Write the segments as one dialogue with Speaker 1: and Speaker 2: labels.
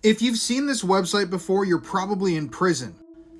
Speaker 1: If you've seen this website before, you're probably in prison.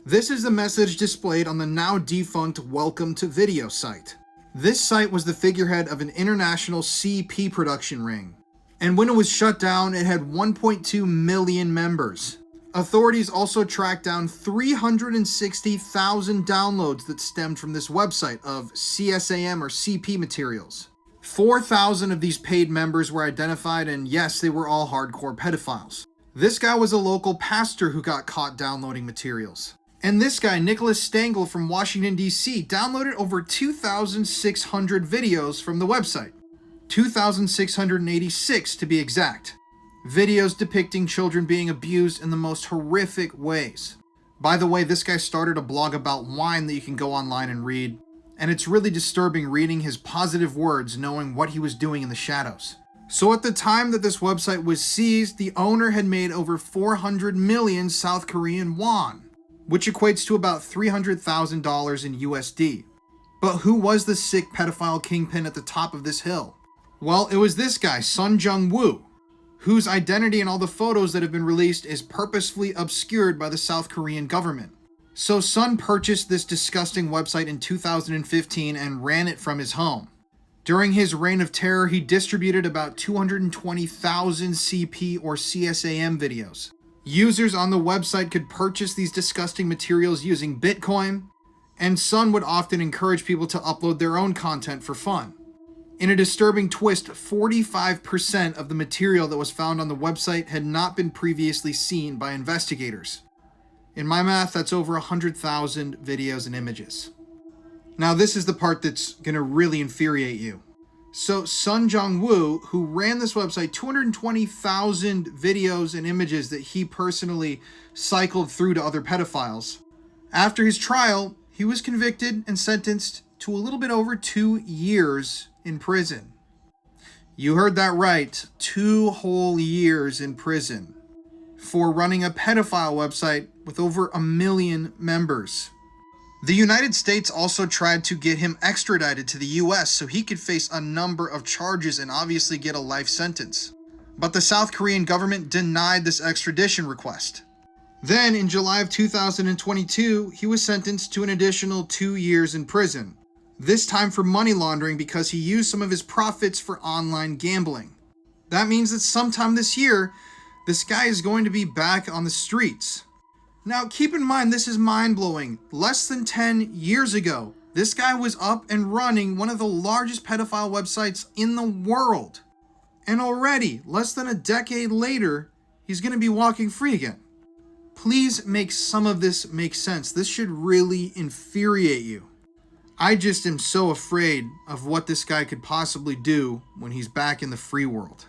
Speaker 1: This is the message displayed on the now defunct Welcome to Video site. This site was the figurehead of an international CP production ring. And when it was shut down, it had 1.2 million members. Authorities also tracked down 360,000 downloads that stemmed from this website of CSAM or CP materials. 4,000 of these paid members were identified, and yes, they were all hardcore pedophiles. This guy was a local pastor who got caught downloading materials. And this guy, Nicholas Stengel from Washington, D.C., downloaded over 2,600 videos from the website. 2,686 to be exact. Videos depicting children being abused in the most horrific ways. By the way, this guy started a blog about wine that you can go online and read, and it's really disturbing reading his positive words knowing what he was doing in the shadows. So at the time that this website was seized, the owner had made over 400 million South Korean won, which equates to about $300,000 in USD. But who was the sick pedophile kingpin at the top of this hill? Well, it was this guy, Sun Jung-woo, whose identity in all the photos that have been released is purposefully obscured by the South Korean government. So Sun purchased this disgusting website in 2015 and ran it from his home. During his reign of terror, he distributed about 220,000 CP or CSAM videos. Users on the website could purchase these disgusting materials using Bitcoin, and Sun would often encourage people to upload their own content for fun. In a disturbing twist, 45% of the material that was found on the website had not been previously seen by investigators. In my math, that's over 100,000 videos and images. Now, this is the part that's going to really infuriate you. So, Sun Jung-woo, who ran this website, 220,000 videos and images that he personally cycled through to other pedophiles. After his trial, he was convicted and sentenced to a little bit over 2 years in prison. You heard that right, 2 whole years in prison for running a pedophile website with over 1 million members. The United States also tried to get him extradited to the US so he could face a number of charges and obviously get a life sentence. But the South Korean government denied this extradition request. Then, in July of 2022, he was sentenced to an additional 2 years in prison. This time for money laundering because he used some of his profits for online gambling. That means that sometime this year, this guy is going to be back on the streets. Now, keep in mind, this is mind-blowing. Less than 10 years ago, this guy was up and running one of the largest pedophile websites in the world. And already, less than a decade later, he's going to be walking free again. Please make some of this make sense. This should really infuriate you. I just am so afraid of what this guy could possibly do when he's back in the free world.